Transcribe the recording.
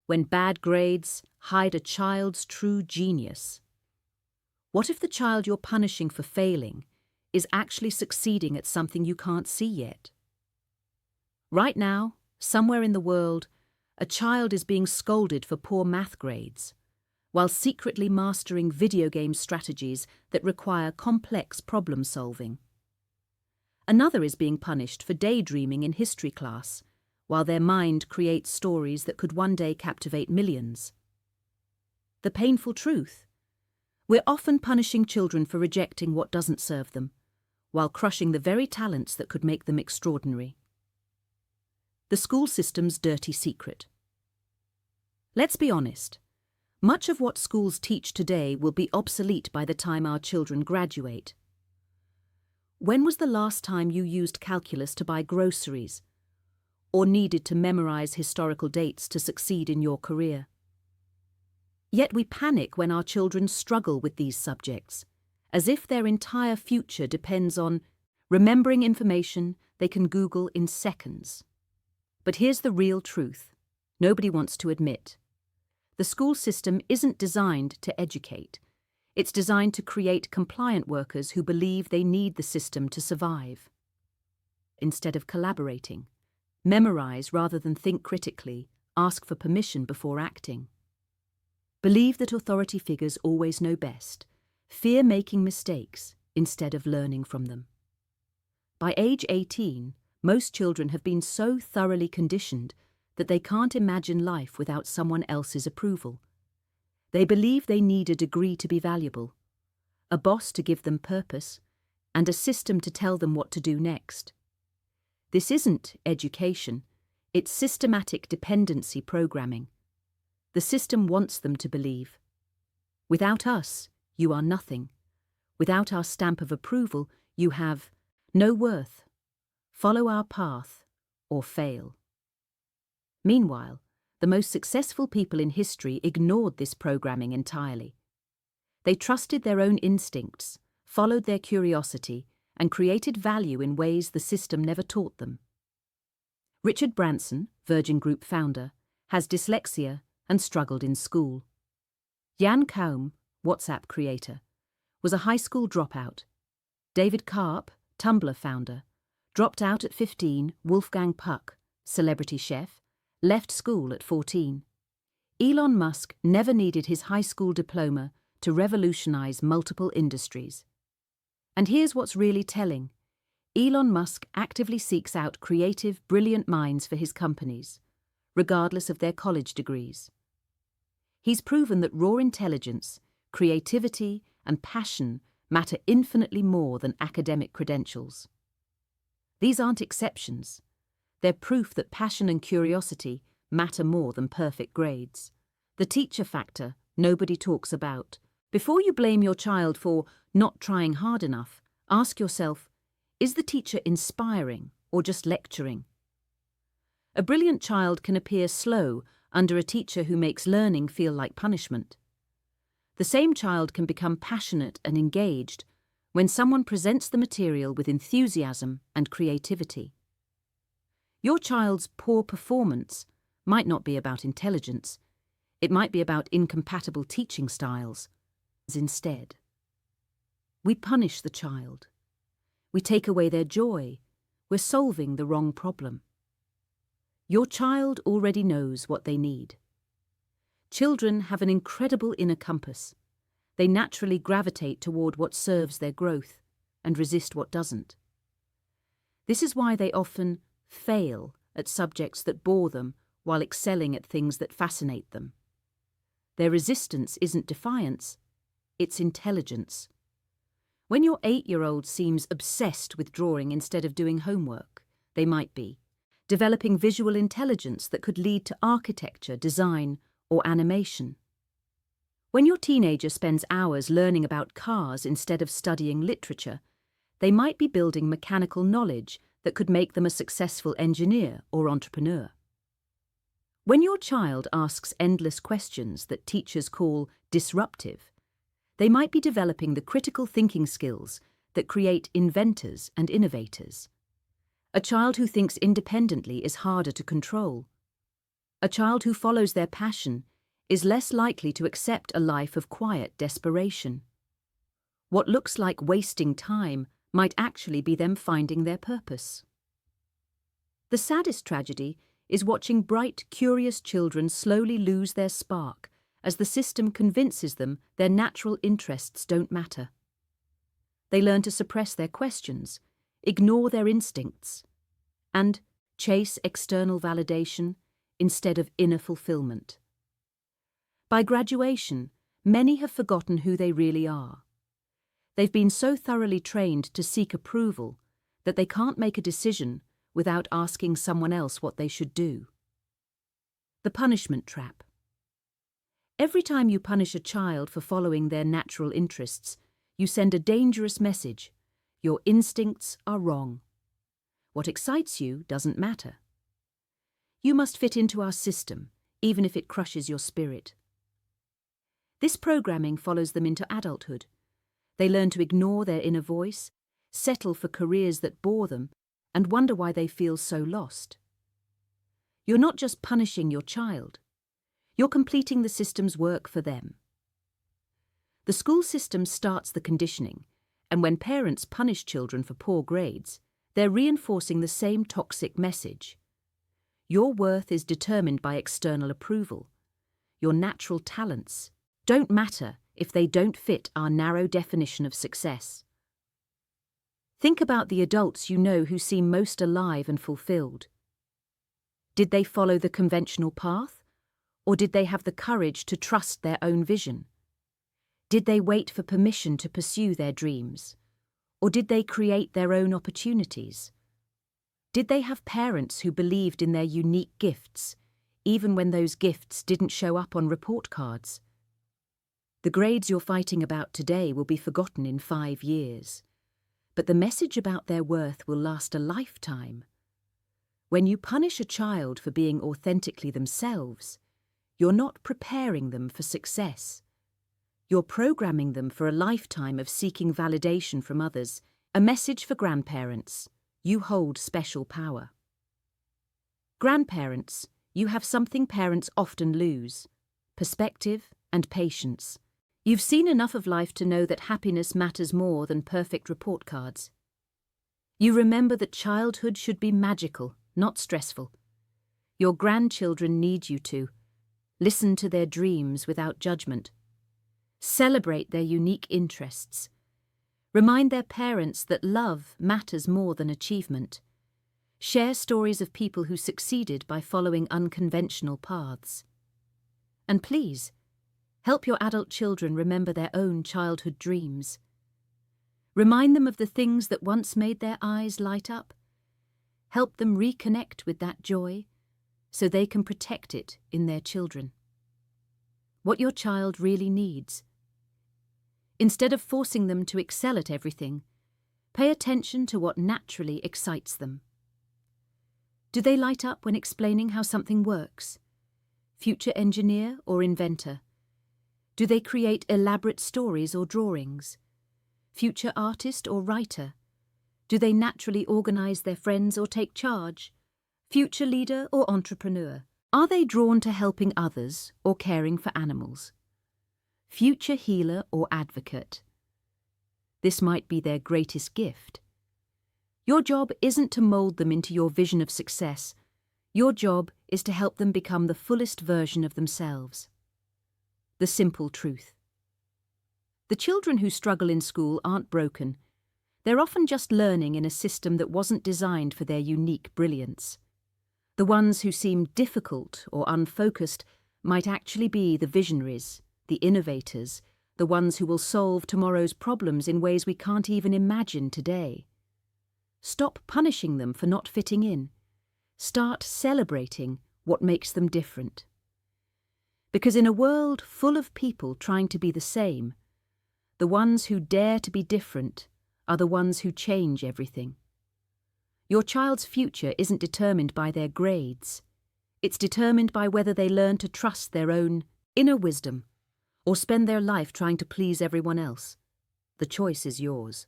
when bad grades hide a child's true genius? What if the child you're punishing for failing is actually succeeding at something you can't see yet? Right now, somewhere in the world, a child is being scolded for poor math grades, while secretly mastering video game strategies that require complex problem solving. Another is being punished for daydreaming in history class, while their mind creates stories that could one day captivate millions. The painful truth: we're often punishing children for rejecting what doesn't serve them, while crushing the very talents that could make them extraordinary. The school system's dirty secret. Let's be honest. Much of what schools teach today will be obsolete by the time our children graduate. When was the last time you used calculus to buy groceries, or needed to memorize historical dates to succeed in your career? Yet we panic when our children struggle with these subjects, as if their entire future depends on remembering information they can Google in seconds. But here's the real truth nobody wants to admit. The school system isn't designed to educate. It's designed to create compliant workers who believe they need the system to survive. Instead of collaborating, memorize rather than think critically, ask for permission before acting. Believe that authority figures always know best. Fear making mistakes instead of learning from them. By age 18, most children have been so thoroughly conditioned that they can't imagine life without someone else's approval. They believe they need a degree to be valuable, a boss to give them purpose, and a system to tell them what to do next. This isn't education, it's systematic dependency programming. The system wants them to believe, without us, you are nothing. Without our stamp of approval, you have no worth. Follow our path or fail. Meanwhile, the most successful people in history ignored this programming entirely. They trusted their own instincts, followed their curiosity, and created value in ways the system never taught them. Richard Branson, Virgin Group founder, has dyslexia and struggled in school. Jan Kaum, WhatsApp creator, was a high school dropout. David Karp, Tumblr founder, dropped out at 15. Wolfgang Puck, celebrity chef, left school at 14. Elon Musk never needed his high school diploma to revolutionize multiple industries. And here's what's really telling. Elon Musk actively seeks out creative, brilliant minds for his companies, regardless of their college degrees. He's proven that raw intelligence, creativity, and passion matter infinitely more than academic credentials. These aren't exceptions. They're proof that passion and curiosity matter more than perfect grades. The teacher factor nobody talks about. Before you blame your child for not trying hard enough, ask yourself, is the teacher inspiring or just lecturing? A brilliant child can appear slow under a teacher who makes learning feel like punishment. The same child can become passionate and engaged when someone presents the material with enthusiasm and creativity. Your child's poor performance might not be about intelligence. It might be about incompatible teaching styles. Instead, we punish the child. We take away their joy. We're solving the wrong problem. Your child already knows what they need. Children have an incredible inner compass. They naturally gravitate toward what serves their growth and resist what doesn't. This is why they often fail at subjects that bore them while excelling at things that fascinate them. Their resistance isn't defiance, it's intelligence. When your 8-year-old seems obsessed with drawing instead of doing homework, they might be developing visual intelligence that could lead to architecture, design, or animation. When your teenager spends hours learning about cars instead of studying literature, they might be building mechanical knowledge that could make them a successful engineer or entrepreneur. When your child asks endless questions that teachers call disruptive, they might be developing the critical thinking skills that create inventors and innovators. A child who thinks independently is harder to control. A child who follows their passion is less likely to accept a life of quiet desperation. What looks like wasting time might actually be them finding their purpose. The saddest tragedy is watching bright, curious children slowly lose their spark as the system convinces them their natural interests don't matter. They learn to suppress their questions, ignore their instincts, and chase external validation instead of inner fulfillment. By graduation, many have forgotten who they really are. They've been so thoroughly trained to seek approval that they can't make a decision without asking someone else what they should do. The punishment trap. Every time you punish a child for following their natural interests, you send a dangerous message. Your instincts are wrong. What excites you doesn't matter. You must fit into our system, even if it crushes your spirit. This programming follows them into adulthood. They learn to ignore their inner voice, settle for careers that bore them, and wonder why they feel so lost. You're not just punishing your child. You're completing the system's work for them. The school system starts the conditioning, and when parents punish children for poor grades, they're reinforcing the same toxic message. Your worth is determined by external approval. Your natural talents don't matter if they don't fit our narrow definition of success. Think about the adults you know who seem most alive and fulfilled. Did they follow the conventional path, or did they have the courage to trust their own vision? Did they wait for permission to pursue their dreams, or did they create their own opportunities? Did they have parents who believed in their unique gifts, even when those gifts didn't show up on report cards? The grades you're fighting about today will be forgotten in 5 years, but the message about their worth will last a lifetime. When you punish a child for being authentically themselves, you're not preparing them for success. You're programming them for a lifetime of seeking validation from others. A message for grandparents: you hold special power. Grandparents, you have something parents often lose: perspective and patience. You've seen enough of life to know that happiness matters more than perfect report cards. You remember that childhood should be magical, not stressful. Your grandchildren need you to listen to their dreams without judgment. Celebrate their unique interests. Remind their parents that love matters more than achievement. Share stories of people who succeeded by following unconventional paths. And please, help your adult children remember their own childhood dreams. Remind them of the things that once made their eyes light up. Help them reconnect with that joy so they can protect it in their children. What your child really needs. Instead of forcing them to excel at everything, pay attention to what naturally excites them. Do they light up when explaining how something works? Future engineer or inventor? Do they create elaborate stories or drawings? Future artist or writer? Do they naturally organize their friends or take charge? Future leader or entrepreneur? Are they drawn to helping others or caring for animals? Future healer or advocate? This might be their greatest gift. Your job isn't to mold them into your vision of success. Your job is to help them become the fullest version of themselves. The simple truth. The children who struggle in school aren't broken. They're often just learning in a system that wasn't designed for their unique brilliance. The ones who seem difficult or unfocused might actually be the visionaries, the innovators, the ones who will solve tomorrow's problems in ways we can't even imagine today. Stop punishing them for not fitting in. Start celebrating what makes them different. Because in a world full of people trying to be the same, the ones who dare to be different are the ones who change everything. Your child's future isn't determined by their grades. It's determined by whether they learn to trust their own inner wisdom or spend their life trying to please everyone else. The choice is yours.